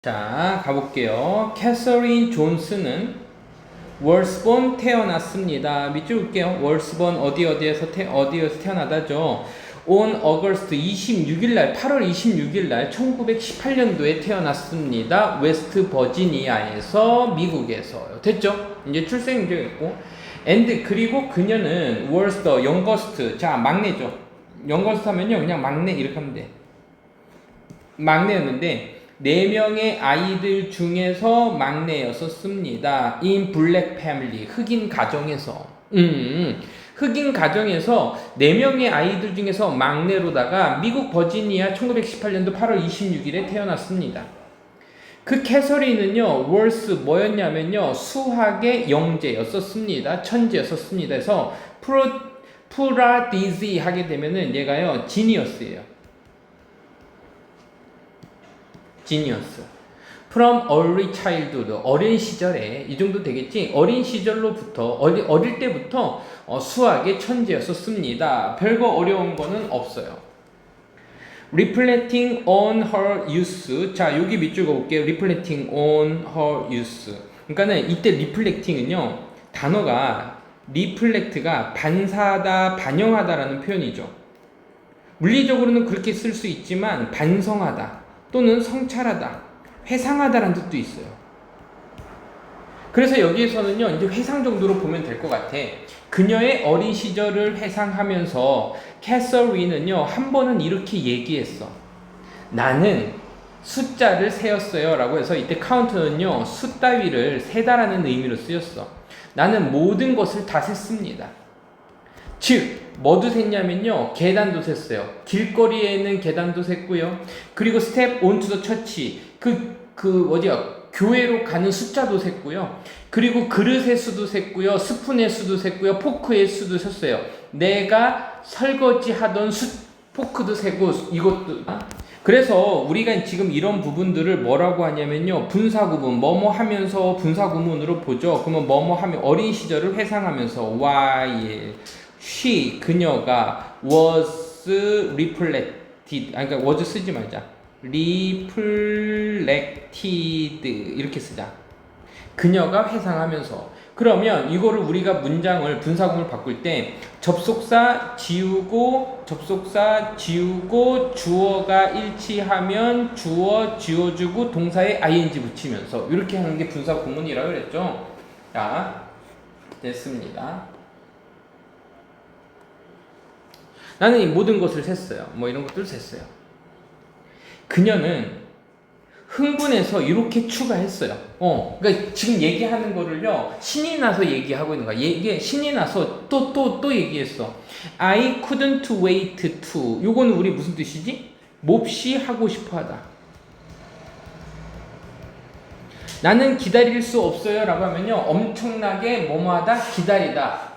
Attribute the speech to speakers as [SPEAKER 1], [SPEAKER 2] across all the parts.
[SPEAKER 1] 자, 가볼게요. 캐서린 존스는 월스본 태어났습니다. 밑줄 볼게요. 월스본 어디에서 태어나다죠. on August 26일 날, 8월 26일 날 1918년도에 태어났습니다. 웨스트 버지니아에서 미국에서. 됐죠? 이제 출생일도 있고. and 그리고 그녀는 was the youngest. 자, 막내죠. youngest 하면요. 그냥 막내 이렇게 하면 돼. 막내였는데 4명의 아이들 중에서 막내였었습니다. in black family. 흑인 가정에서. 흑인 가정에서 4명의 아이들 중에서 막내로다가 미국 버지니아 1918년도 8월 26일에 태어났습니다. 그 캐서린은요, 월스 뭐였냐면요, 수학의 영재였었습니다. 천재였었습니다. 그래서 프라디지 하게 되면은 얘가요, 지니어스예요. 지니어스. From early childhood. 어린 시절에, 이 정도 되겠지? 어린 시절로부터, 어릴 때부터 수학의 천재였었습니다. 별거 어려운 거는 없어요. Reflecting on her youth. 자, 여기 밑줄 그어볼게요. Reflecting on her youth. 그러니까는 이때 reflecting은요, 단어가 reflect가 반사하다, 반영하다라는 표현이죠. 물리적으로는 그렇게 쓸 수 있지만 반성하다 또는 성찰하다, 회상하다라는 뜻도 있어요. 그래서 여기에서는요, 이제 회상 정도로 보면 될 것 같아. 그녀의 어린 시절을 회상하면서 캐서린은요, 한 번은 이렇게 얘기했어. 나는 숫자를 세었어요. 라고 해서 이때 카운트는요, 숫 따위를 세다라는 의미로 쓰였어. 나는 모든 것을 다 셌습니다. 즉, 뭐도 셌냐면요, 계단도 셌어요. 길거리에 있는 계단도 셌고요. 그리고 스텝 온투 더 처치, 교회로 가는 숫자도 셌고요. 그리고 그릇의 수도 셌고요. 스푼의 수도 셌고요. 포크의 수도 셌어요. 내가 설거지 하던 포크도 세고 이것도. 그래서 우리가 지금 이런 부분들을 뭐라고 하냐면요, 분사구문, 뭐뭐 하면서 분사구문으로 보죠. 그러면 뭐뭐 하면 어린 시절을 회상하면서 while she, 그녀가 was reflected, 그러니까 was 쓰지 말자. reflected 이렇게 쓰자. 그녀가 회상하면서. 그러면 이거를 우리가 문장을 분사구문을 바꿀 때 접속사 지우고 주어가 일치하면 주어 지워주고 동사에 ing 붙이면서 이렇게 하는 게 분사구문이라고 그랬죠. 자, 됐습니다. 나는 이 모든 것을 셌어요. 뭐 이런 것들을 셌어요. 그녀는 흥분해서 이렇게 추가했어요. 그러니까 지금 얘기하는 거를요, 신이 나서 얘기하고 있는 거야. 신이 나서 또 얘기했어. I couldn't wait to. 요거는 우리 무슨 뜻이지? 몹시 하고 싶어 하다. 나는 기다릴 수 없어요. 라고 하면요, 엄청나게 뭐뭐하다? 기다리다.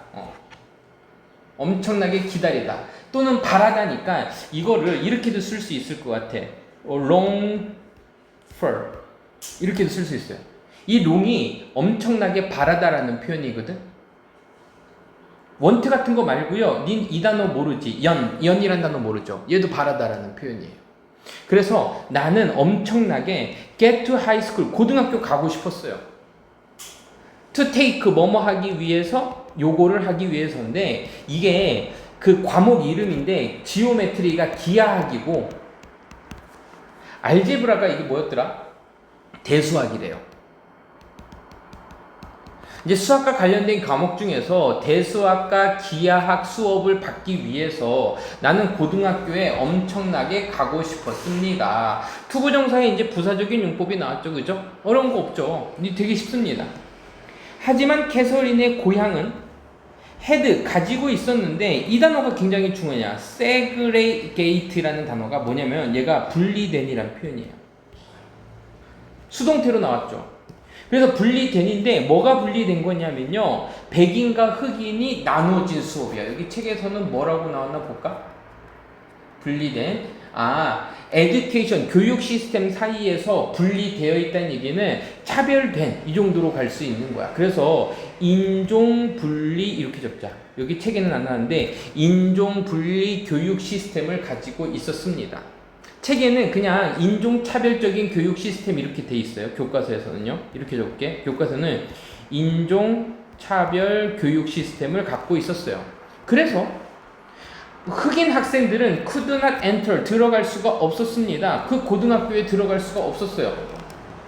[SPEAKER 1] 엄청나게 기다리다. 또는 바라다니까 이거를 이렇게도 쓸 수 있을 것 같아. long for 이렇게도 쓸 수 있어요. 이 long이 엄청나게 바라다라는 표현이거든. want 같은 거 말고요. 이 단어 모르지. 연이란 단어 모르죠. 얘도 바라다라는 표현이에요. 그래서 나는 엄청나게 get to high school, 고등학교 가고 싶었어요. to take 뭐뭐 하기 위해서, 요거를 하기 위해서인데, 이게 그 과목 이름인데 지오메트리가 기하학이고 알제브라가 이게 뭐였더라? 대수학이래요. 이제 수학과 관련된 과목 중에서 대수학과 기하학 수업을 받기 위해서 나는 고등학교에 엄청나게 가고 싶었습니다. 투부정사에 이제 부사적인 용법이 나왔죠. 그죠? 어려운 거 없죠. 되게 쉽습니다. 하지만 캐서린의 고향은 had 가지고 있었는데 이 단어가 굉장히 중요해요. segregate라는 단어가 뭐냐면 얘가 분리된이라는 표현이에요. 수동태로 나왔죠. 그래서 분리된인데 뭐가 분리된 거냐면요, 백인과 흑인이 나눠진 수업이야. 여기 책에서는 뭐라고 나왔나 볼까? 분리된. education, 교육 시스템 사이에서 분리되어 있다는 얘기는 차별된, 이 정도로 갈 수 있는 거야. 그래서 인종 분리 이렇게 적자. 여기 책에는 안 나왔는데 인종 분리 교육 시스템을 가지고 있었습니다. 책에는 그냥 인종차별적인 교육 시스템 이렇게 돼 있어요. 교과서에서는요. 이렇게 적게 교과서는 인종차별 교육 시스템을 갖고 있었어요. 그래서 흑인 학생들은 could not enter 들어갈 수가 없었습니다. 그 고등학교에 들어갈 수가 없었어요.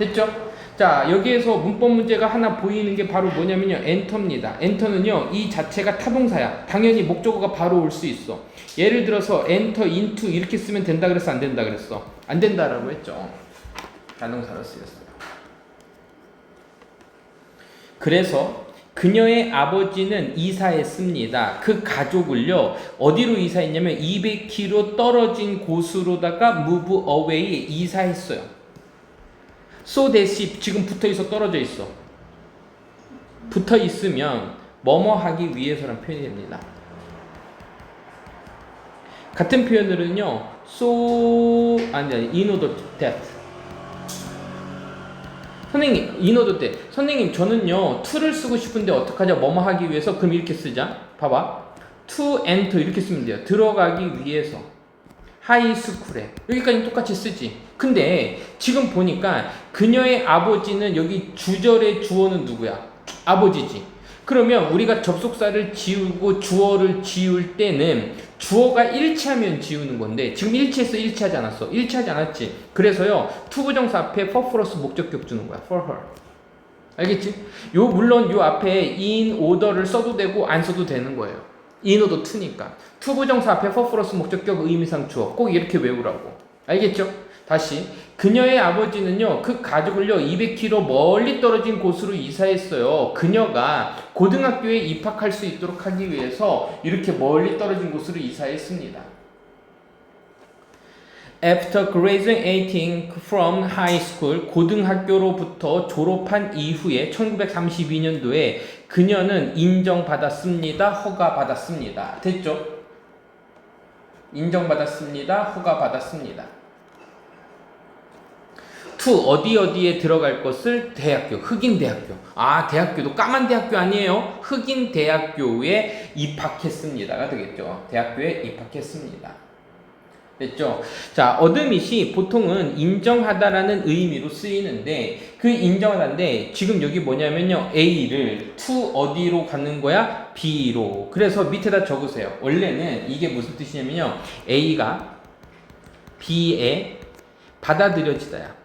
[SPEAKER 1] 됐죠? 자, 여기에서 문법 문제가 하나 보이는 게 바로 뭐냐면요. enter입니다. enter는요, 이 자체가 타동사야. 당연히 목적어가 바로 올 수 있어. 예를 들어서 enter into 이렇게 쓰면 된다 그랬어, 안 된다 그랬어? 안 된다라고 했죠. 자동사로 쓰였어요. 그래서 그녀의 아버지는 이사했습니다. 그 가족을요, 어디로 이사했냐면 200km 떨어진 곳으로다가 move away 이사했어요. so that 지금 붙어있어, 떨어져 있어. 붙어있으면 뭐뭐 하기 위해서란 표현이 됩니다. 같은 표현으로는요, in order that. 선생님, in order that. 선생님, 저는요, to를 쓰고 싶은데 어떡하죠? 뭐뭐 하기 위해서. 그럼 이렇게 쓰자. 봐봐. to enter 이렇게 쓰면 돼요. 들어가기 위해서. 하이스쿨에. 여기까지 똑같이 쓰지. 근데 지금 보니까 그녀의 아버지는 여기 주절의 주어는 누구야? 아버지지. 그러면 우리가 접속사를 지우고 주어를 지울 때는 주어가 일치하면 지우는 건데 지금 일치해서 일치하지 않았어. 일치하지 않았지. 그래서요. 투부정사 앞에 for 플러스 목적격 주는 거야. for her. 알겠지? 물론 요 앞에 in order를 써도 되고 안 써도 되는 거예요. in order to니까. 투부정사 앞에 for 플러스 목적격 의미상 주어. 꼭 이렇게 외우라고. 알겠죠? 다시 그녀의 아버지는요 그 가족을요 200km 멀리 떨어진 곳으로 이사했어요. 그녀가 고등학교에 입학할 수 있도록 하기 위해서 이렇게 멀리 떨어진 곳으로 이사했습니다. After graduating from high school, 고등학교로부터 졸업한 이후에 1932년도에 그녀는 인정받았습니다. 허가받았습니다. 됐죠? 인정받았습니다. 허가받았습니다. to 어디에 들어갈 것을 대학교, 흑인 대학교. 아, 대학교도 까만 대학교 아니에요. 흑인 대학교에 입학했습니다가 되겠죠. 대학교에 입학했습니다. 됐죠? 자, 어드밋이 보통은 인정하다라는 의미로 쓰이는데 그 인정하다인데 지금 여기 뭐냐면요. A를 to 어디로 가는 거야? B로. 그래서 밑에다 적으세요. 원래는 이게 무슨 뜻이냐면요. A가 B에 받아들여지다야.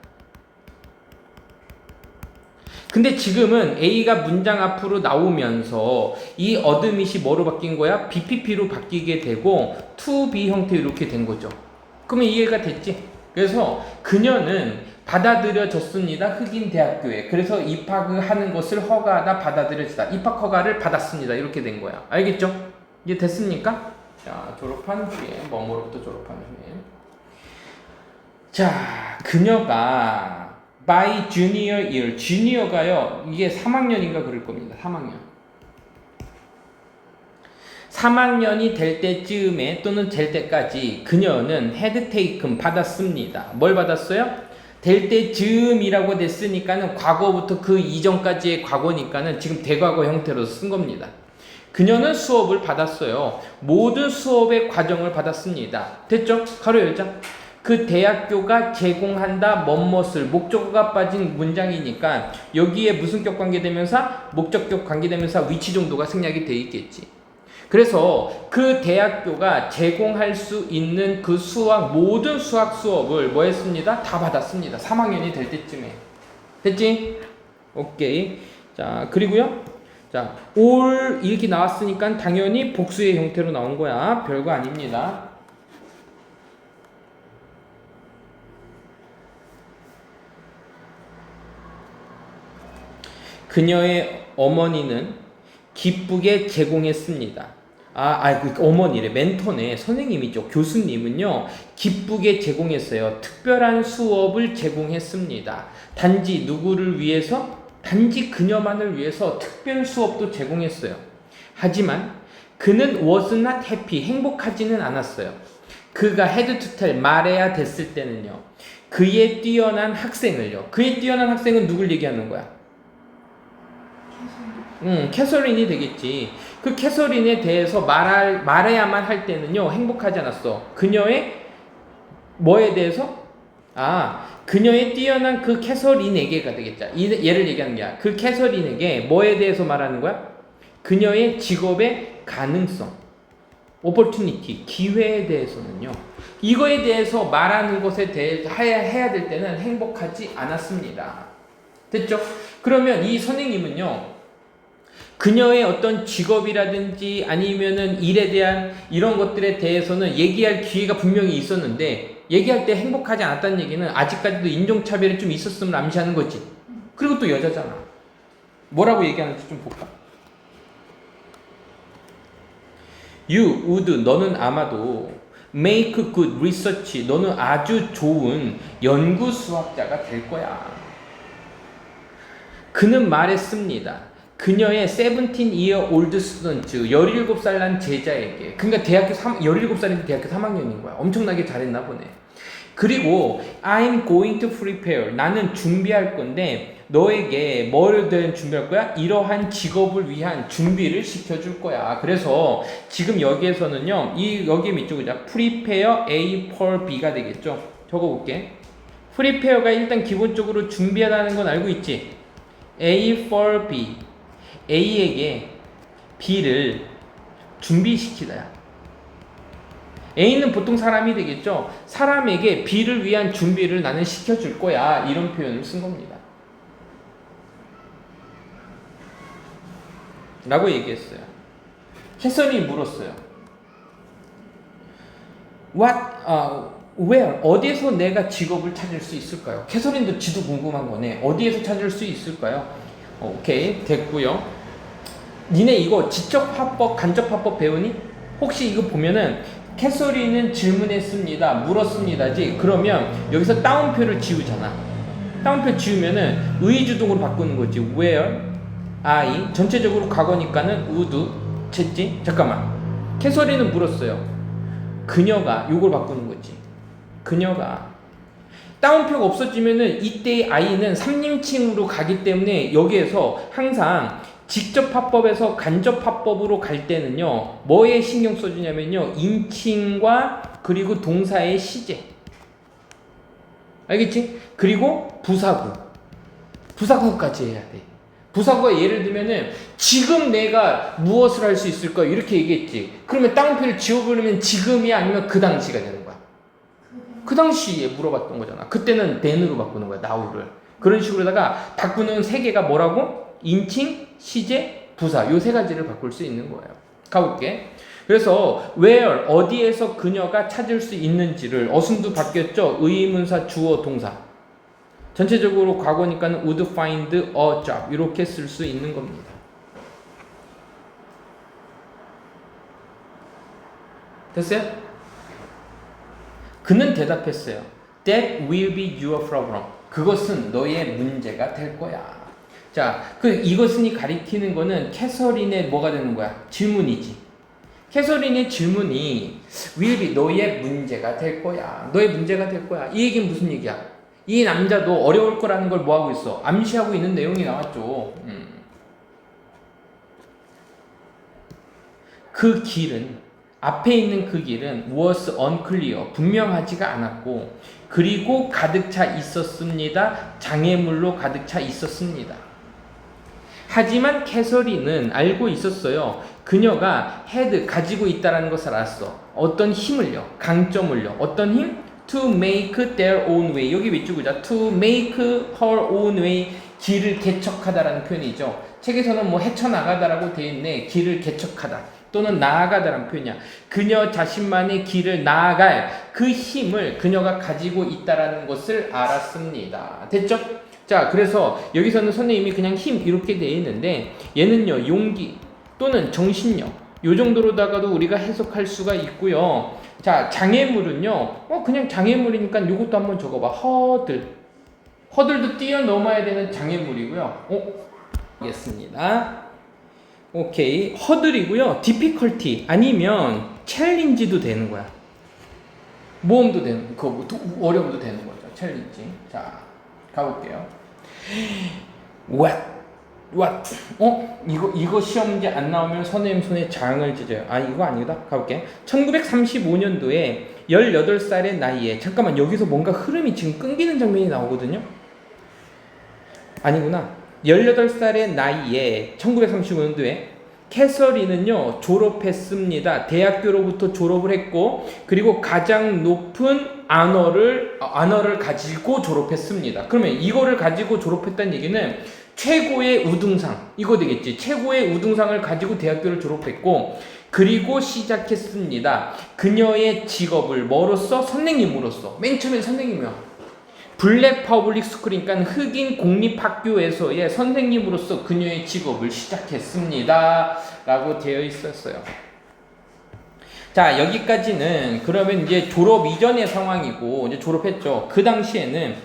[SPEAKER 1] 근데 지금은 A가 문장 앞으로 나오면서 이 어드밋이 뭐로 바뀐 거야? BPP로 바뀌게 되고 to be 형태 이렇게 된 거죠. 그러면 이해가 됐지? 그래서 그녀는 받아들여졌습니다. 흑인 대학교에. 그래서 입학을 하는 것을 허가하다 받아들여지다. 입학 허가를 받았습니다. 이렇게 된 거야. 알겠죠? 이해 됐습니까? 자, 졸업한 후에 뭐뭐로부터 졸업한 후에 자, 그녀가 by junior year, junior가요, 이게 3학년인가 그럴 겁니다. 3학년이 될 때쯤에 또는 될 때까지 그녀는 had taken 받았습니다. 뭘 받았어요? 될 때쯤이라고 됐으니까는 과거부터 그 이전까지의 과거니까는 지금 대과거 형태로 쓴 겁니다. 그녀는 수업을 받았어요. 모든 수업의 과정을 받았습니다. 됐죠? 가로 열자. 그 대학교가 제공한다 뭐뭇을 목적어가 빠진 문장이니까 여기에 무슨격 관계대명사, 목적격 관계대명사 위치 정도가 생략이 돼 있겠지. 그래서 그 대학교가 제공할 수 있는 그 모든 수학 수업을 뭐 했습니다? 다 받았습니다. 3학년이 될 때쯤에. 됐지? 오케이. 자, 그리고요. 자, all 이렇게 나왔으니까 당연히 복수의 형태로 나온 거야. 별거 아닙니다. 그녀의 어머니는 기쁘게 제공했습니다. 그 어머니래. 멘토네. 선생님이죠. 교수님은요, 기쁘게 제공했어요. 특별한 수업을 제공했습니다. 단지 누구를 위해서? 단지 그녀만을 위해서 특별 수업도 제공했어요. 하지만 그는 was not happy. 행복하지는 않았어요. 그가 had to tell. 말해야 됐을 때는요. 그의 뛰어난 학생을요. 그의 뛰어난 학생은 누굴 얘기하는 거야? 캐서린이 되겠지. 그 캐서린에 대해서 말해야만 할 때는요, 행복하지 않았어. 그녀의 뭐에 대해서? 그녀의 뛰어난 그 캐서린에게가 되겠죠. 얘를 얘기하는 게 그 캐서린에게 뭐에 대해서 말하는 거야? 그녀의 직업의 가능성, opportunity, 기회에 대해서는요. 이거에 대해서 말하는 것에 대해 해야 될 때는 행복하지 않았습니다. 됐죠? 그러면 이 선생님은요. 그녀의 어떤 직업이라든지 아니면은 일에 대한 이런 것들에 대해서는 얘기할 기회가 분명히 있었는데 얘기할 때 행복하지 않았다는 얘기는 아직까지도 인종차별이 좀 있었음을 암시하는 거지. 그리고 또 여자잖아. 뭐라고 얘기하는지 좀 볼까? You would, 너는 아마도 make good research, 너는 아주 좋은 연구 수학자가 될 거야. 그는 말했습니다. 그녀의 17-year-old student, 17살 난 제자에게. 그러니까 17살인데 대학교 3학년인 거야. 엄청나게 잘했나 보네. 그리고 I'm going to prepare, 나는 준비할 건데 너에게 뭐를 대한 준비할 거야? 이러한 직업을 위한 준비를 시켜줄 거야. 그래서 지금 여기에서는요, 여기에 밑줄이자 prepare A for B가 되겠죠. 적어볼게. prepare가 일단 기본적으로 준비하다는 건 알고 있지? A for B, A에게 B를 준비시키다야. A는 보통 사람이 되겠죠. 사람에게 B를 위한 준비를 나는 시켜줄 거야. 이런 표현을 쓴 겁니다. 라고 얘기했어요. 캐서린이 물었어요. where? 어디에서 내가 직업을 찾을 수 있을까요? 캐서린도 지도 궁금한 거네. 어디에서 찾을 수 있을까요? 오케이, 됐고요. 니네 이거 지적화법, 간접화법 배우니? 혹시 이거 보면은 캐서린은 질문했습니다, 물었습니다지. 그러면 여기서 따옴표를 지우잖아. 따옴표 지우면은 의주동으로 바꾸는 거지. where, I, 전체적으로 과거니까는 would, 쳤지? 잠깐만. 캐서린은 물었어요. 그녀가, 요걸 바꾸는 거지. 그녀가. 따옴표가 없어지면은 이때의 I는 3인칭으로 가기 때문에 여기에서 항상 직접화법에서 간접화법으로 갈 때는요, 뭐에 신경 써주냐면요, 인칭과 그리고 동사의 시제. 알겠지? 그리고 부사구까지 해야 돼. 부사구가 예를 들면은 지금 내가 무엇을 할 수 있을까? 이렇게 얘기했지. 그러면 따옴표를 지워버리면 지금이 아니면 그 당시가 되는 거야. 그 당시에 물어봤던 거잖아. 그때는 then으로 바꾸는 거야. now를. 그런 식으로다가 바꾸는 세 개가 뭐라고? 인칭, 시제, 부사. 요 세 가지를 바꿀 수 있는 거예요. 가볼게. 그래서 where, 어디에서 그녀가 찾을 수 있는지를, 어순도 바뀌었죠? 의문사, 주어, 동사. 전체적으로 과거니까는 would find a job 이렇게 쓸 수 있는 겁니다. 됐어요? 그는 대답했어요. That will be your problem. 그것은 너의 문제가 될 거야. 자, 이것은이 가리키는 거는 캐서린의 뭐가 되는 거야? 질문이지. 캐서린의 질문이 will be 너의 문제가 될 거야. 너의 문제가 될 거야. 이 얘기는 무슨 얘기야? 이 남자도 어려울 거라는 걸 뭐하고 있어? 암시하고 있는 내용이 나왔죠. 그 길은, 앞에 있는 그 길은 was unclear, 분명하지가 않았고, 그리고 가득 차 있었습니다. 장애물로 가득 차 있었습니다. 하지만 캐서린은 알고 있었어요. 그녀가 had, 가지고 있다는 것을 알았어. 어떤 힘을요, 강점을요. 어떤 힘? To make their own way. 여기 밑줄이자. To make her own way. 길을 개척하다라는 표현이죠. 책에서는 뭐 헤쳐나가다라고 되어 있네. 길을 개척하다 또는 나아가다라는 표현이야. 그녀 자신만의 길을 나아갈 그 힘을 그녀가 가지고 있다라는 것을 알았습니다. 됐죠? 자, 그래서 여기서는 선생님이 그냥 힘 이렇게 되어 있는데 얘는요, 용기 또는 정신력 요 정도로다가도 우리가 해석할 수가 있고요. 자, 장애물은요, 그냥 장애물이니까 요것도 한번 적어봐. 허들도 뛰어넘어야 되는 장애물이고요. 알겠습니다. 오케이. 허들이고요. difficulty 아니면 challenge도 되는 거야. 모험도 되는, 어려움도 되는 거죠. 챌린지. 자, 가볼게요. What? 이거 시험 문제 안 나오면 선생님 손에 장을 찢어요. 이거 아니다. 가볼게. 1935년도에 18살의 나이에 잠깐만 여기서 뭔가 흐름이 지금 끊기는 장면이 나오거든요. 아니구나. 18살의 나이에 1935년도에 캐서린은요 졸업했습니다. 대학교로부터 졸업을 했고 그리고 가장 높은 아너를 가지고 졸업했습니다. 그러면 이거를 가지고 졸업했다는 얘기는 최고의 우등상 이거 되겠지. 최고의 우등상을 가지고 대학교를 졸업했고 그리고 시작했습니다. 그녀의 직업을 뭐로써? 선생님으로서. 맨 처음에 선생님이야. 블랙 퍼블릭 스쿨, 그러니까 흑인 공립학교에서의 선생님으로서 그녀의 직업을 시작했습니다. 라고 되어 있었어요. 자, 여기까지는 그러면 이제 졸업 이전의 상황이고, 이제 졸업했죠. 그 당시에는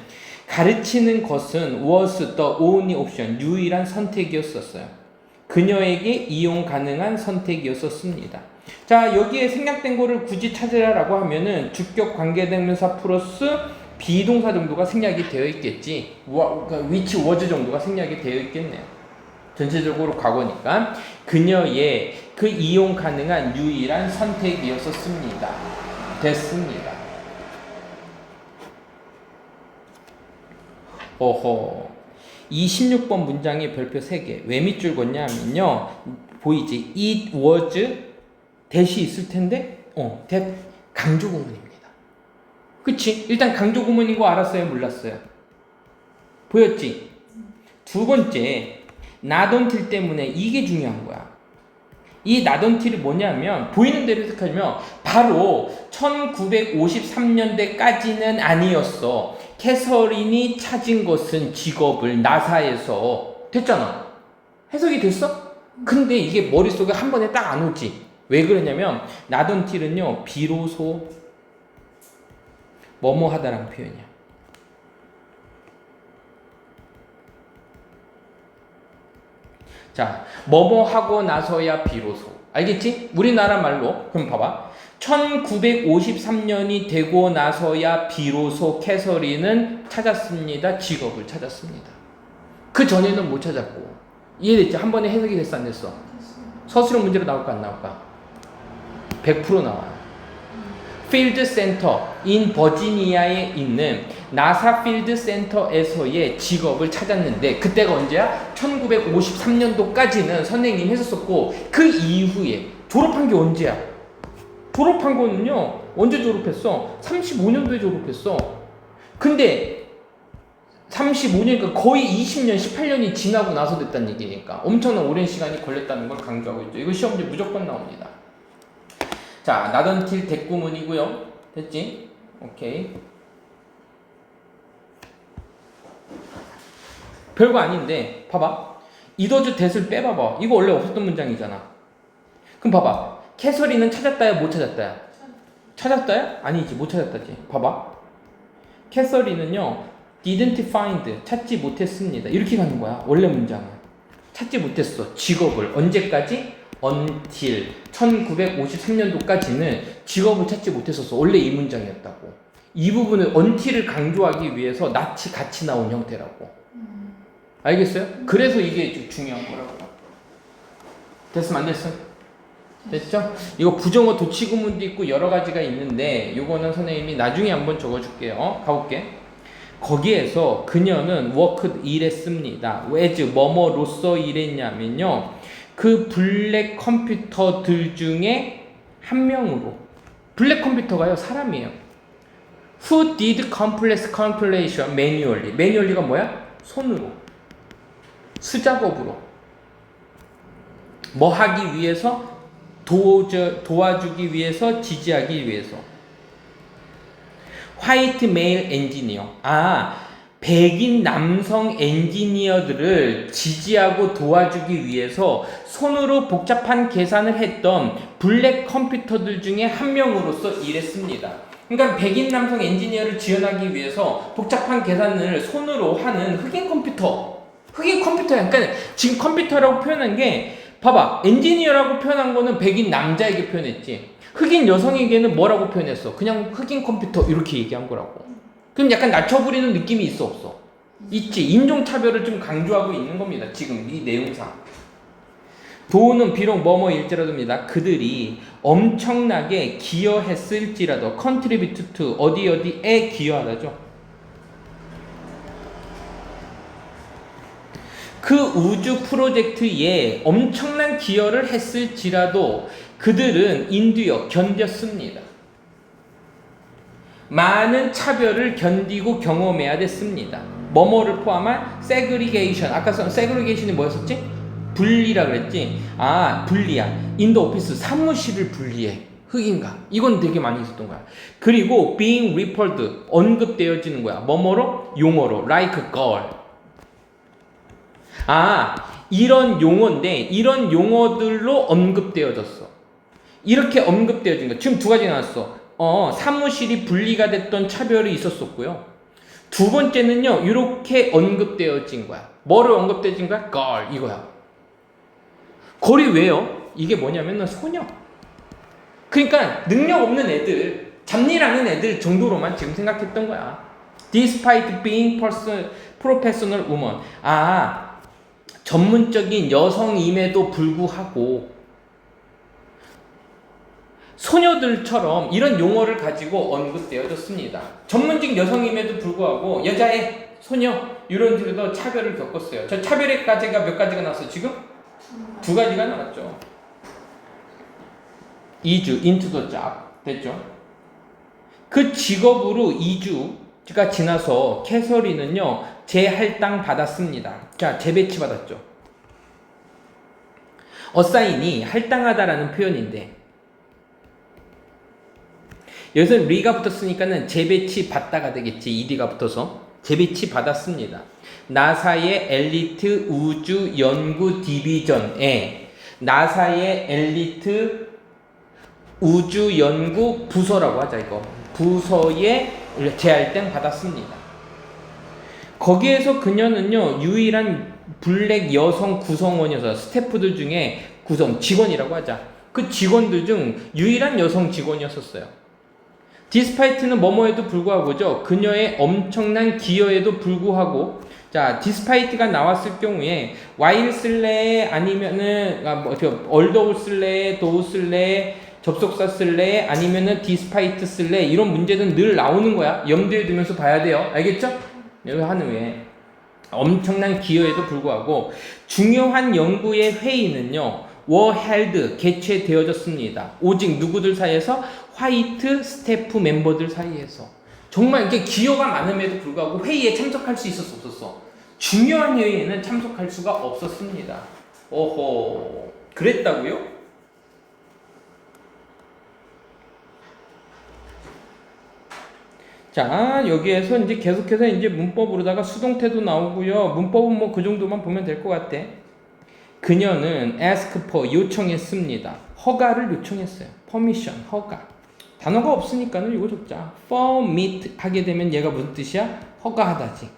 [SPEAKER 1] 가르치는 것은 was the only option, 유일한 선택이었었어요. 그녀에게 이용 가능한 선택이었었습니다. 자, 여기에 생략된 거를 굳이 찾으라고 하면은 주격 관계대명사 플러스 비동사 정도가 생략이 되어 있겠지. which was 정도가 생략이 되어 있겠네요. 전체적으로 과거니까 그녀의 그 이용 가능한 유일한 선택이었었습니다. 됐습니다. 어허. 이 16번 문장의 별표 3개. 왜 밑줄 걷냐 하면요. 보이지? It was that이 있을 텐데 that 강조 구문입니다. 그치? 일단 강조 구문인 거 알았어요? 몰랐어요? 보였지? 두 번째, not until 때문에 이게 중요한 거야. 이 not until이 뭐냐면 보이는 대로 해석하면 바로 1953년대까지는 아니었어. 캐서린이 찾은 것은 직업을 나사에서 됐잖아. 해석이 됐어? 근데 이게 머릿속에 한 번에 딱 안 오지. 왜 그러냐면 not until은요 비로소 뭐뭐 하다라는 표현이야. 자, 뭐뭐 하고 나서야 비로소. 알겠지? 우리나라 말로. 그럼 봐봐. 1953년이 되고 나서야 비로소 캐서린은 찾았습니다. 직업을 찾았습니다. 그 전에는 못 찾았고. 이해됐지? 한 번에 해석이 됐어, 안 됐어? 서술형 문제로 나올까, 안 나올까? 100% 나와요. 필드 센터 인 버지니아에 있는 나사 필드 센터에서의 직업을 찾았는데 그때가 언제야? 1953년도까지는 선생님이 했었었고 그 이후에 졸업한 게 언제야? 졸업한 거는요 언제 졸업했어? 35년도에 졸업했어. 근데 35년이니까 거의 20년, 18년이 지나고 나서 됐다는 얘기니까 엄청난 오랜 시간이 걸렸다는 걸 강조하고 있죠. 이거 시험 문제 무조건 나옵니다. 자, not until 대구문이고요. 됐지? 오케이. 별거 아닌데 봐봐. 이더즈 that을 빼봐봐. 이거 원래 없었던 문장이잖아. 그럼 봐봐. 캐서린은 찾았다야 못 찾았다야? 찾았다야? 아니지 못 찾았다지. 봐봐. 캐서린은요 didn't find 찾지 못했습니다. 이렇게 가는 거야. 원래 문장은. 찾지 못했어. 직업을. 언제까지? until 1953년도까지는 직업을 찾지 못했었어. 원래 이 문장이었다고. 이 부분은 until을 강조하기 위해서 not이 같이 나온 형태라고. 알겠어요? 그래서 이게 중요한 거라고. 됐으면 안 됐어? 됐죠? 이거 부정어 도치구문도 있고 여러 가지가 있는데 요거는 선생님이 나중에 한번 적어줄게요. 가볼게. 거기에서 그녀는 worked 일했습니다. as 뭐뭐로서 일했냐면요. 그 블랙 컴퓨터들 중에 한 명으로. 블랙 컴퓨터가요 사람이에요. Who did complex calculation manually? manually가 뭐야? 손으로. 수작업으로. 뭐 하기 위해서? 도와주기 위해서, 지지하기 위해서. 화이트 메일 엔지니어. 백인 남성 엔지니어들을 지지하고 도와주기 위해서 손으로 복잡한 계산을 했던 블랙 컴퓨터들 중에 한 명으로서 일했습니다. 그러니까 백인 남성 엔지니어를 지원하기 위해서 복잡한 계산을 손으로 하는 흑인 컴퓨터야. 그러니까 지금 컴퓨터라고 표현한 게 봐봐. 엔지니어라고 표현한 거는 백인 남자에게 표현했지. 흑인 여성에게는 뭐라고 표현했어? 그냥 흑인 컴퓨터 이렇게 얘기한 거라고. 그럼 약간 낮춰버리는 느낌이 있어 없어? 있지. 인종차별을 좀 강조하고 있는 겁니다. 지금 이 내용상. 도는 비록 뭐뭐일지라도입니다. 그들이 엄청나게 기여했을지라도 contribute to 어디에 기여하다죠. 그 우주 프로젝트에 엄청난 기여를 했을지라도 그들은 견뎠습니다. 많은 차별을 견디고 경험해야 됐습니다. 뭐뭐를 포함한 segregation. 아까 segregation이 뭐였었지? 분리라 그랬지? 분리야. 인도 오피스 사무실을 분리해. 흑인과. 이건 되게 많이 있었던 거야. 그리고 being referred 언급되어지는 거야. 뭐뭐로? 용어로. like girl. 이런 용어인데 이런 용어들로 언급되어졌어. 이렇게 언급되어진 거. 지금 두 가지 나왔어. 사무실이 분리가 됐던 차별이 있었었고요. 두 번째는요, 이렇게 언급되어진 거야. 뭐를 언급되어진 거야? girl, 이거야. 걸이 왜요? 이게 뭐냐면은 소녀. 그러니까 능력 없는 애들, 잡일하는 애들 정도로만 지금 생각했던 거야. Despite being professional woman. 전문적인 여성임에도 불구하고 소녀들처럼 이런 용어를 가지고 언급되어졌습니다. 전문직 여성임에도 불구하고 여자애, 소녀 이런 들도 차별을 겪었어요. 저 차별의 가지가 몇 가지가 나왔어요? 지금? 두 가지가 나왔죠. 이주, into the job 됐죠? 그 직업으로 2주가 지나서 캐서린은요 재할당 받았습니다. 자, 재배치 받았죠. 어사인이 할당하다라는 표현인데 여기서 리가 붙었으니까는 재배치 받다가 되겠지. ed가 붙어서 재배치 받았습니다. 나사의 엘리트 우주 연구 디비전에 나사의 엘리트 우주 연구 부서라고 하자. 이거 부서에 재할당 받았습니다. 거기에서 그녀는요 유일한 블랙 여성 구성원이어서 스태프들 중에 직원이라고 하자. 그 직원들 중 유일한 여성 직원이었었어요. 디스파이트는 뭐뭐에도 불구하고죠. 그녀의 엄청난 기여에도 불구하고 자, 디스파이트가 나왔을 경우에 while 쓸래 아니면은 although 쓸래 do 쓸래 접속사 쓸래 아니면은 디스파이트 쓸래 이런 문제는 늘 나오는 거야. 염두에 두면서 봐야 돼요. 알겠죠? 여기 하는 외에 엄청난 기여에도 불구하고 중요한 연구의 회의는요 were held 개최되어졌습니다. 오직 누구들 사이에서? 화이트 스태프 멤버들 사이에서. 정말 이렇게 기여가 많음에도 불구하고 회의에 참석할 수 있었어 없었어? 중요한 회의에는 참석할 수가 없었습니다. 오호, 그랬다고요? 자, 여기에서 이제 계속해서 이제 문법으로다가 수동태도 나오고요. 문법은 뭐 그 정도만 보면 될 것 같아. 그녀는 ask for 요청했습니다. 허가를 요청했어요. permission, 허가. 단어가 없으니까는 이거 적자. permit 하게 되면 얘가 무슨 뜻이야? 허가하다지.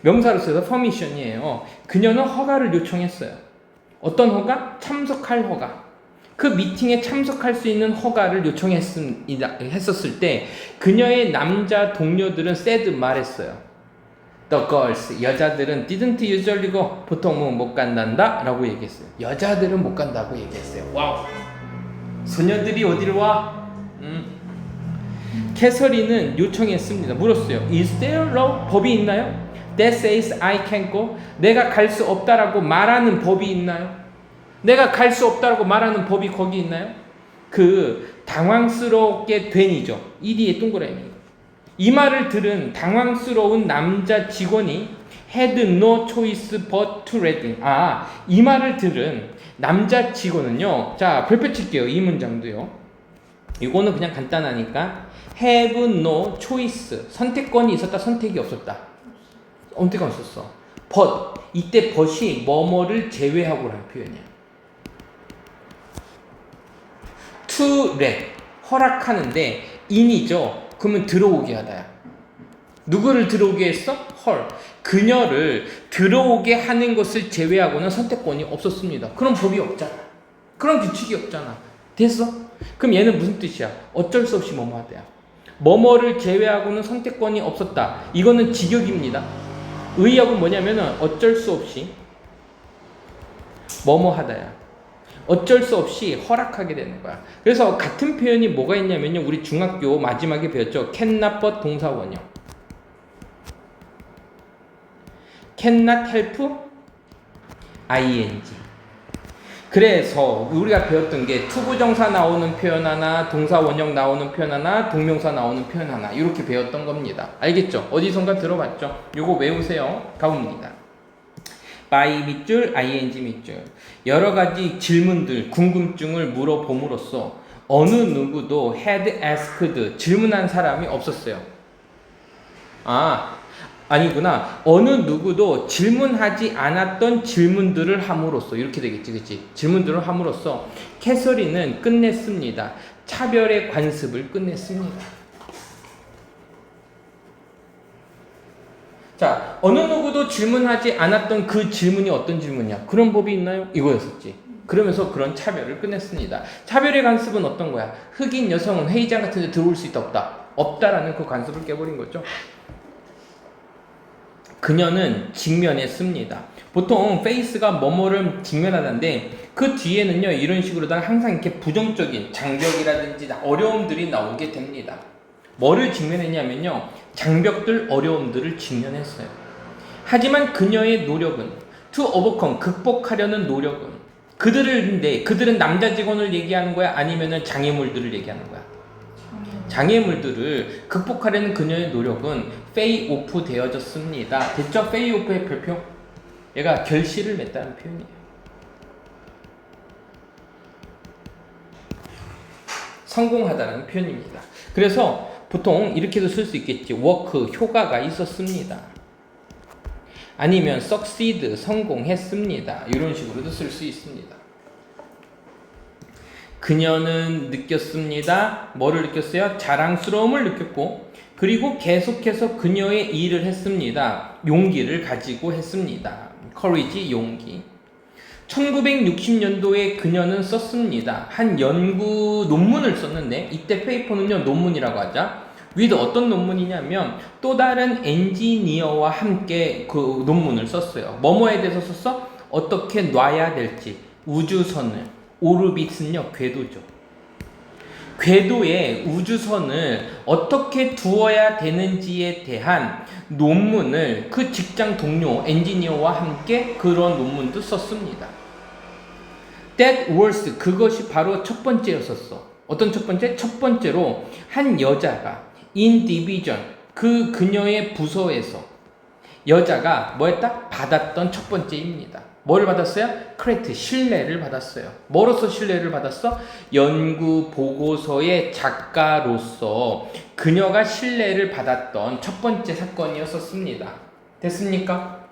[SPEAKER 1] 명사로 써서 permission이에요. 그녀는 허가를 요청했어요. 어떤 허가? 참석할 허가. 그 미팅에 참석할 수 있는 허가를 요청했었을 때 그녀의 남자 동료들은 said 말했어요. The girls, 여자들은 didn't usually go, 보통은 못 간단다 라고 얘기했어요. 여자들은 못 간다고 얘기했어요. 와우. 소녀들이 어디를 와? 캐서린은 요청했습니다. 물었어요. Is there law? 법이 있나요? That says I can't go. 내가 갈 수 없다라고 말하는 법이 있나요? 내가 갈 수 없다라고 말하는 법이 거기 있나요? 그 당황스럽게 된이죠. ED의 동그라미. 이 말을 들은 당황스러운 남자 직원이 had no choice but to read. 이 말을 들은 남자 직원은요. 자, 별표 칠게요. 이 문장도요. 이거는 그냥 간단하니까 have no choice. 선택권이 있었다, 선택이 없었다. 선택이 없었어. but. 이때 but이 뭐뭐를 제외하고라는 표현이야. to let. 허락하는데 in이죠. 그러면 들어오게 하다야. 누구를 들어오게 했어? 헐. 그녀를 들어오게 하는 것을 제외하고는 선택권이 없었습니다. 그런 법이 없잖아. 그런 규칙이 없잖아. 됐어? 그럼 얘는 무슨 뜻이야? 어쩔 수 없이 뭐뭐 하다야. 뭐뭐를 제외하고는 선택권이 없었다. 이거는 직역입니다. 의역은 뭐냐면은 어쩔 수 없이 뭐뭐 하다야. 어쩔 수 없이 허락하게 되는 거야. 그래서 같은 표현이 뭐가 있냐면요. 우리 중학교 마지막에 배웠죠. cannot but 동사 원형. cannot help ing. 그래서 우리가 배웠던 게 투부정사 나오는 표현 하나, 동사 원형 나오는 표현 하나, 동명사 나오는 표현 하나 이렇게 배웠던 겁니다. 알겠죠? 어디선가 들어봤죠? 요거 외우세요. 가봅니다. by 밑줄, ing 밑줄. 여러 가지 질문들, 궁금증을 물어봄으로써 어느 누구도 had asked 질문한 사람이 없었어요. 아니구나. 어느 누구도 질문하지 않았던 질문들을 함으로써 이렇게 되겠지, 그치? 질문들을 함으로써 캐서린은 끝냈습니다. 차별의 관습을 끝냈습니다. 자, 어느 누구도 질문하지 않았던 그 질문이 어떤 질문이야? 그런 법이 있나요? 이거였었지. 그러면서 그런 차별을 끝냈습니다. 차별의 관습은 어떤 거야? 흑인 여성은 회의장 같은 데 들어올 수 있다, 없다? 없다라는 그 관습을 깨버린 거죠. 그녀는 직면했습니다. 보통 face가 뭐뭐를 직면하다인데 그 뒤에는요 이런 식으로다가 항상 이렇게 부정적인 장벽이라든지 어려움들이 나오게 됩니다. 뭐를 직면했냐면요 장벽들 어려움들을 직면했어요. 하지만 그녀의 노력은 to overcome 극복하려는 노력은 그들은 남자 직원을 얘기하는 거야 아니면은 장애물들을 얘기하는 거야? 장애물들을 극복하려는 그녀의 노력은 페이 오프 되어졌습니다. 됐죠? 페이 오프의 별표? 얘가 결실을 맺다는 표현이에요. 성공하다는 표현입니다. 그래서 보통 이렇게도 쓸 수 있겠지. 워크, 효과가 있었습니다. 아니면 succeed, 성공했습니다. 이런 식으로도 쓸 수 있습니다. 그녀는 느꼈습니다. 뭐를 느꼈어요? 자랑스러움을 느꼈고 그리고 계속해서 그녀의 일을 했습니다. 용기를 가지고 했습니다. courage, 용기. 1960년도에 그녀는 썼습니다. 한 연구 논문을 썼는데 이때 페이퍼는요 논문이라고 하자. with 어떤 논문이냐면 또 다른 엔지니어와 함께 그 논문을 썼어요. 뭐뭐에 대해서 썼어? 어떻게 놔야 될지 우주선을. 오르빗은요 궤도죠. 궤도에 우주선을 어떻게 두어야 되는지에 대한 논문을 그 직장 동료 엔지니어와 함께 그런 논문도 썼습니다. That was 그것이 바로 첫 번째였었어. 어떤 첫 번째? 첫 번째로 한 여자가 in division 그녀의 부서에서 여자가 뭐했다? 받았던 첫 번째입니다. 뭐를 받았어요? 크레디트, 신뢰를 받았어요. 뭐로서 신뢰를 받았어? 연구 보고서의 작가로서 그녀가 신뢰를 받았던 첫 번째 사건이었었습니다. 됐습니까?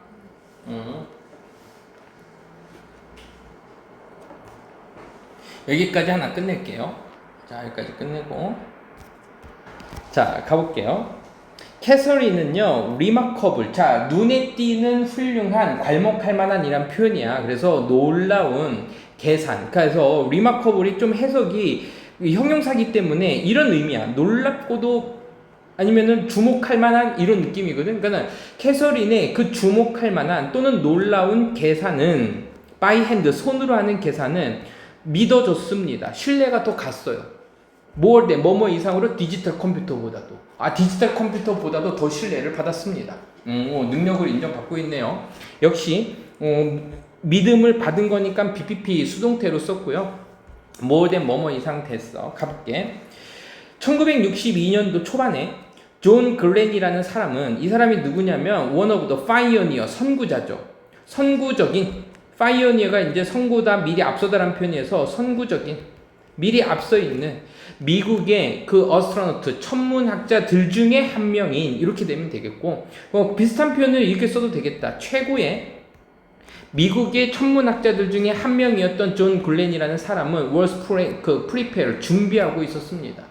[SPEAKER 1] 여기까지 하나 끝낼게요. 자, 여기까지 끝내고 자, 가볼게요. 캐서린은요, remarkable. 자, 눈에 띄는 훌륭한, 괄목할 만한 이란 표현이야. 그래서 놀라운 계산. 그래서 remarkable이 좀 해석이 형용사기 때문에 이런 의미야. 놀랍고도 아니면은 주목할 만한 이런 느낌이거든. 그러니까 캐서린의 그 주목할 만한 또는 놀라운 계산은 by hand, 손으로 하는 계산은 믿어줬습니다. 신뢰가 더 갔어요. more than 뭐뭐 이상으로 디지털 컴퓨터보다도 디지털 컴퓨터보다도 더 신뢰를 받았습니다. 능력을 인정받고 있네요. 역시 믿음을 받은 거니까 BPP 수동태로 썼고요. more than 뭐뭐 이상 됐어. 가볼게. 1962년도 초반에 존 글렌이라는 사람은 이 사람이 누구냐면 one of the pioneer 선구자죠. 선구적인 pioneer가 이제 선구다 미리 앞서다라는 표현에서 선구적인 미리 앞서 있는 미국의 그 어스트로노트 천문학자들 중에 한 명인 이렇게 되면 되겠고 비슷한 표현을 이렇게 써도 되겠다. 최고의 미국의 천문학자들 중에 한 명이었던 존 글렌이라는 사람은 was prepare 준비하고 있었습니다.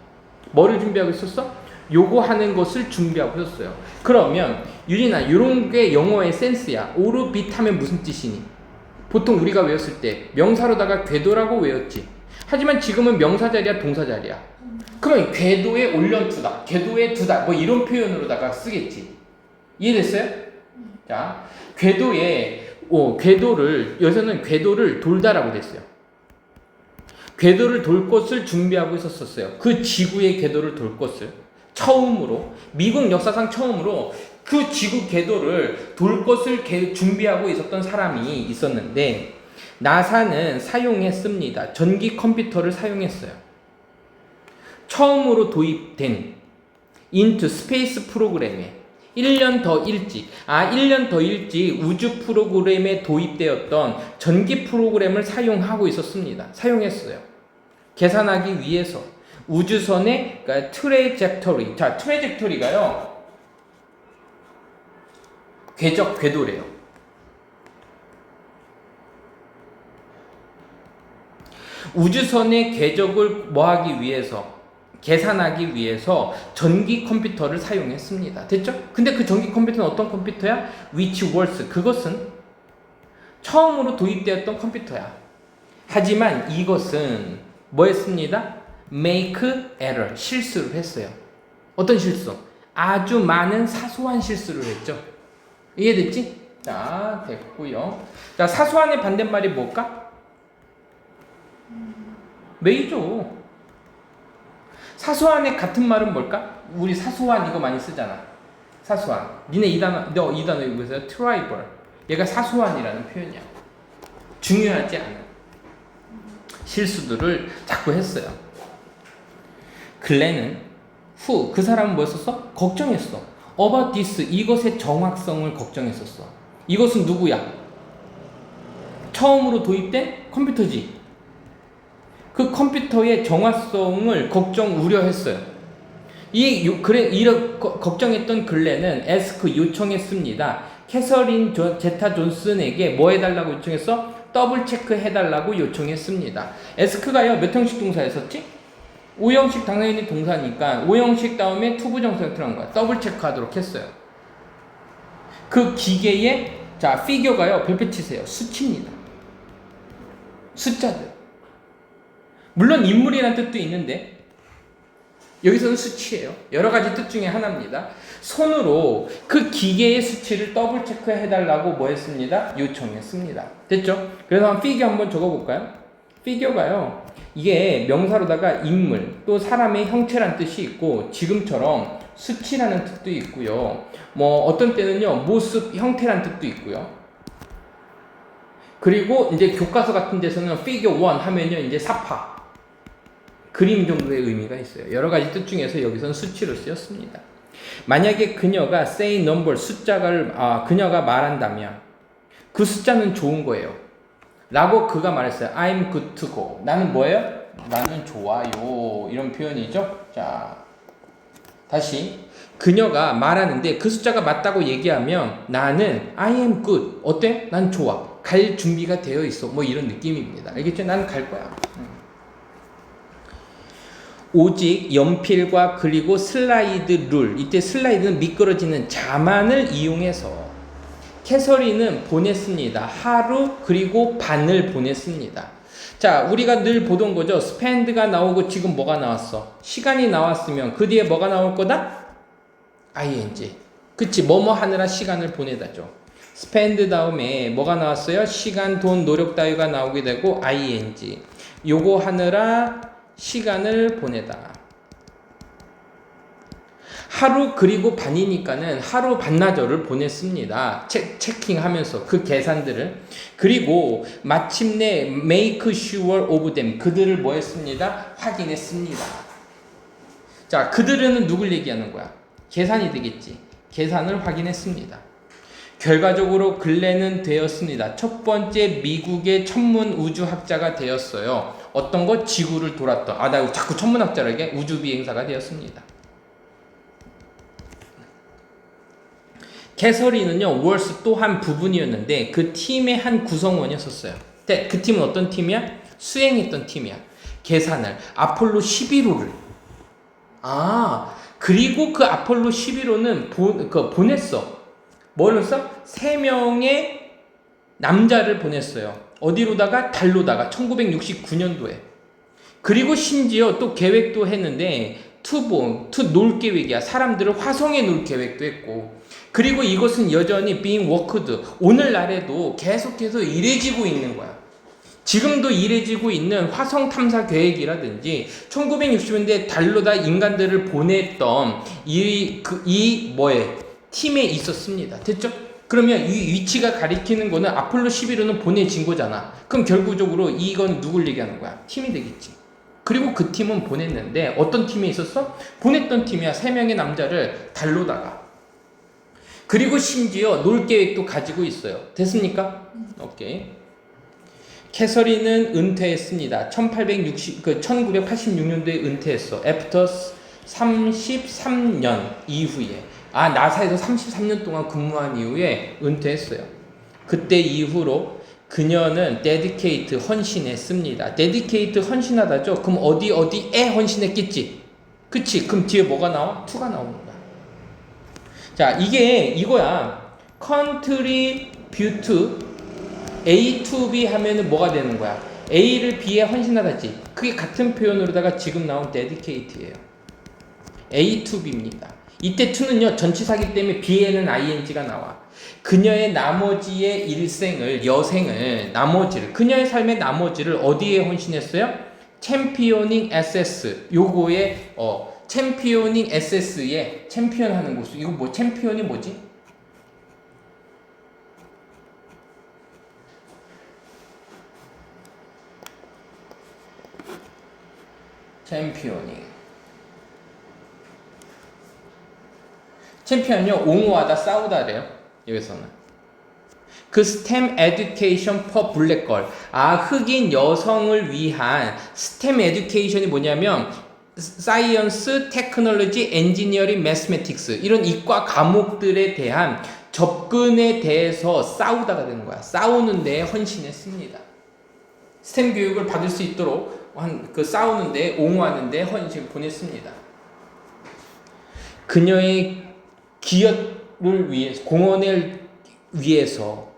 [SPEAKER 1] 뭐를 준비하고 있었어? 요거 하는 것을 준비하고 있었어요. 그러면 유진아 이런 게 영어의 센스야. 오르빗 하면 무슨 뜻이니? 보통 우리가 외웠을 때 명사로다가 궤도라고 외웠지. 하지만 지금은 명사 자리야 동사 자리야. 그러면 궤도에 올려두다, 궤도에 두다 뭐 이런 표현으로다가 쓰겠지. 이해됐어요? 자, 궤도에 궤도를, 여기서는 궤도를 돌다라고 됐어요. 궤도를 돌 것을 준비하고 있었어요. 그 지구의 궤도를 돌 것을. 처음으로, 미국 역사상 처음으로 그 지구 궤도를 돌 것을 준비하고 있었던 사람이 있었는데, 나사는 사용했습니다. 전기 컴퓨터를 사용했어요. 처음으로 도입된 into 스페이스 프로그램에 1년 더 일찍 우주 프로그램에 도입되었던 전기 프로그램을 사용하고 있었습니다. 사용했어요. 계산하기 위해서 우주선의 그러니까 트레젝터리. 자, 트레젝터리가요, 궤도래요. 우주선의 궤적을 뭐하기 위해서, 계산하기 위해서 전기 컴퓨터를 사용했습니다. 됐죠? 근데 그 전기 컴퓨터는 어떤 컴퓨터야? Which was, 그것은 처음으로 도입되었던 컴퓨터야. 하지만 이것은 뭐 했습니다? Make error, 실수를 했어요. 어떤 실수? 아주 많은 사소한 실수를 했죠. 이해됐지? 자, 됐고요. 자, 사소한의 반대말이 뭘까? 메이저. 사소한의 같은 말은 뭘까? 우리 사소한 이거 많이 쓰잖아. 사소한. 니네 이 단어 이거 보세요. 트라이벌. 얘가 사소한이라는 표현이야. 중요하지 않은 실수들을 자꾸 했어요. 글렌은 그 사람은 뭐였었어? 걱정했어. about this, 이것의 정확성을 걱정했었어. 이것은 누구야? 처음으로 도입된 컴퓨터지. 그 컴퓨터의 정확성을 우려했어요. 걱정했던 글렌은 요청했습니다. 캐서린 제타 존슨에게 뭐 해달라고 요청했어? 더블 체크 해달라고 요청했습니다. 에스크가요, 몇 형식 동사였었지? 5형식 당연히 동사니까 5형식 다음에 투부정사가 들어간 거야. 더블 체크하도록 했어요. 그 기계의, 자, 피겨가요, 별표 치세요. 수치입니다. 숫자들. 물론 인물이라는 뜻도 있는데 여기서는 수치예요. 여러 가지 뜻 중에 하나입니다. 손으로 그 기계의 수치를 더블 체크해달라고 뭐 했습니다? 요청했습니다. 됐죠? 그래서 한번 피겨 한번 적어볼까요? 피겨가요, 이게 명사로다가 인물 또 사람의 형체란 뜻이 있고, 지금처럼 수치라는 뜻도 있고요. 뭐 어떤 때는요, 모습, 형태란 뜻도 있고요. 그리고 이제 교과서 같은 데서는 피겨 1 하면요, 이제 사파, 그림 정도의 의미가 있어요. 여러 가지 뜻 중에서 여기서는 수치로 쓰였습니다. 만약에 그녀가 say number, 그녀가 말한다면 그 숫자는 좋은 거예요. 라고 그가 말했어요. I'm good to go. 나는 뭐예요? 나는 좋아요. 이런 표현이죠. 자, 다시. 그녀가 말하는데 그 숫자가 맞다고 얘기하면 나는 I am good. 어때? 난 좋아. 갈 준비가 되어 있어. 뭐 이런 느낌입니다. 알겠죠? 나는 갈 거야. 오직 연필과 그리고 슬라이드 룰, 이때 슬라이드는 미끄러지는 자만을 이용해서 캐서린은 보냈습니다. 하루 그리고 반을 보냈습니다. 자, 우리가 늘 보던 거죠. spend가 나오고 지금 뭐가 나왔어? 시간이 나왔으면 그 뒤에 뭐가 나올 거다? ing. 그치, 뭐뭐 하느라 시간을 보내다죠. spend 다음에 뭐가 나왔어요? 시간, 돈, 노력 따위가 나오게 되고 ing. 요거 하느라 시간을 보내다. 하루 그리고 반이니까는 하루 반나절을 보냈습니다. 체킹하면서 그 계산들을. 그리고 마침내 make sure of them, 그들을 뭐 했습니다? 확인했습니다. 자, 그들은 누굴 얘기하는 거야? 계산이 되겠지. 계산을 확인했습니다. 결과적으로 글렌은 되었습니다. 첫 번째 미국의 천문 우주학자가 되었어요. 어떤 거? 지구를 돌았던. 나 자꾸 천문학자에게 우주 비행사가 되었습니다. 캐서린은요, 월스 또 한 부분이었는데 그 팀의 한 구성원이었어요. 그 팀은 어떤 팀이야? 수행했던 팀이야. 계산을. 아폴로 11호를. 그리고 그 아폴로 11호는 보냈어. 뭘 했어? 3명의 남자를 보냈어요. 어디로다가? 달로다가. 1969년도에. 그리고 심지어 또 계획도 했는데 놀 계획이야. 사람들을 화성에 놓을 계획도 했고. 그리고 이것은 여전히 being worked. 오늘날에도 계속해서 일해지고 있는 거야. 지금도 일해지고 있는 화성 탐사 계획이라든지 1960년대 달로다 인간들을 보냈던 팀에 있었습니다. 됐죠? 그러면 이 위치가 가리키는 거는 아폴로 11호는 보내진 거잖아. 그럼 결국적으로 이건 누굴 얘기하는 거야? 팀이 되겠지. 그리고 그 팀은 보냈는데 어떤 팀에 있었어? 보냈던 팀이야. 3명의 남자를 달로다가. 그리고 심지어 놀 계획도 가지고 있어요. 됐습니까? 오케이. 캐서린은 은퇴했습니다. 1986년도에 은퇴했어. After 33년 이후에. 나사에서 33년 동안 근무한 이후에 은퇴했어요. 그때 이후로 그녀는 dedicate 헌신했습니다. dedicate 헌신하다죠. 그럼 어디에 헌신했겠지? 그치? 그럼 뒤에 뭐가 나와? to가 나오는 거야. 자, 이거야. contribute A to B 하면은 뭐가 되는 거야? A를 B에 헌신하다지. 그게 같은 표현으로다가 지금 나온 dedicate예요. A to B입니다. 이때 to는요 전치사기 때문에 B에는 ing가 나와. 그녀의 나머지의 그녀의 삶의 나머지를 어디에 헌신했어요? championing SS. 요거에 championing SS에 챔피언 하는 곳. 이거 뭐 챔피언이 뭐지? 챔피언이요 옹호하다 싸우다래요. 여기서는 그 STEM Education for Black Girl. 흑인 여성을 위한 STEM Education이 뭐냐면 Science, Technology, Engineering, Mathematics 이런 이과 과목들에 대한 접근에 대해서 싸우다가 되는 거야. 싸우는 데에 헌신했습니다. STEM 교육을 받을 수 있도록 싸우는데 옹호하는데 헌신을 보냈습니다. 그녀의 기여를 위해서 공헌을 위해서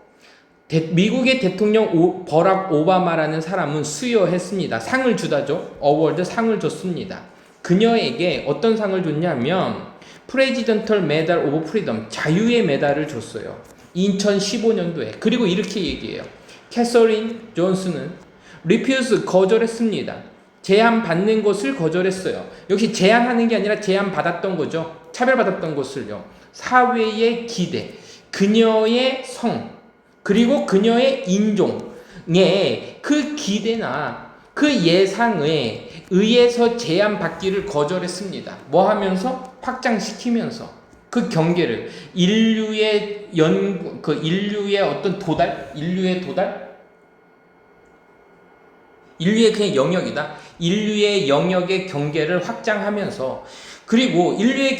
[SPEAKER 1] 미국의 대통령 버락 오바마라는 사람은 수여했습니다. 상을 주다죠. 어워드 상을 줬습니다. 그녀에게 어떤 상을 줬냐면 프레지던털 메달 오브 프리덤 자유의 메달을 줬어요. 2015년도에. 그리고 이렇게 얘기해요. 캐서린 존슨은 refuse 거절했습니다. 제안받는 것을 거절했어요. 역시 제안하는 게 아니라 제안받았던 거죠. 차별받았던 것을요. 사회의 기대, 그녀의 성, 그리고 그녀의 인종의 그 기대나 그 예상에 의해서 제안받기를 거절했습니다. 뭐 하면서? 확장시키면서 그 경계를 인류의 어떤 도달? 인류의 그냥 영역이다. 인류의 영역의 경계를 확장하면서 그리고 인류의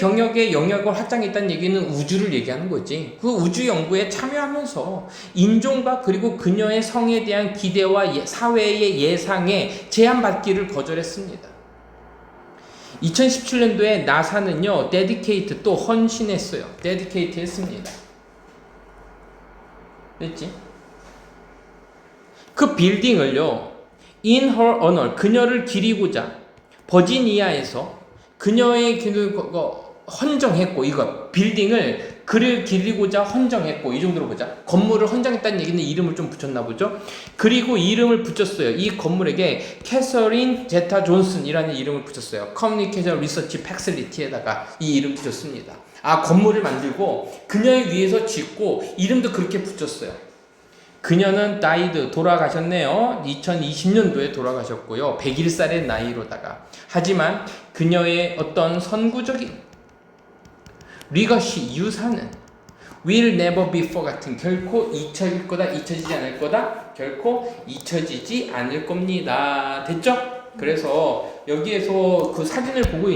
[SPEAKER 1] 영역을 확장했다는 얘기는 우주를 얘기하는 거지. 그 우주 연구에 참여하면서 인종과 그리고 그녀의 성에 대한 기대와 사회의 예상에 제한받기를 거절했습니다. 2017년도에 나사는요, dedicate 또 헌신했어요. dedicate 했습니다. 됐지? 그 빌딩을요, in her honor, 그녀를 기리고자 버지니아에서 그녀의 헌정했고, 이거 빌딩을 그를 기리고자 헌정했고, 이 정도로 보자. 건물을 헌정했다는 얘기는 이름을 좀 붙였나 보죠. 그리고 이름을 붙였어요. 이 건물에게 캐서린 제타 존슨이라는 이름을 붙였어요. 커뮤니케이션 리서치 팩실리티에다가 이 이름 붙였습니다. 건물을 만들고 그녀에 위해서 짓고 이름도 그렇게 붙였어요. 그녀는 돌아가셨네요. 2020년도에 돌아가셨고요. 101살의 나이로다가. 하지만 그녀의 어떤 선구적인 리거시, 유산은 will never be forgotten. 결코 잊혀지지 않을 거다. 결코 잊혀지지 않을 겁니다. 됐죠? 그래서 여기에서 그 사진을 보고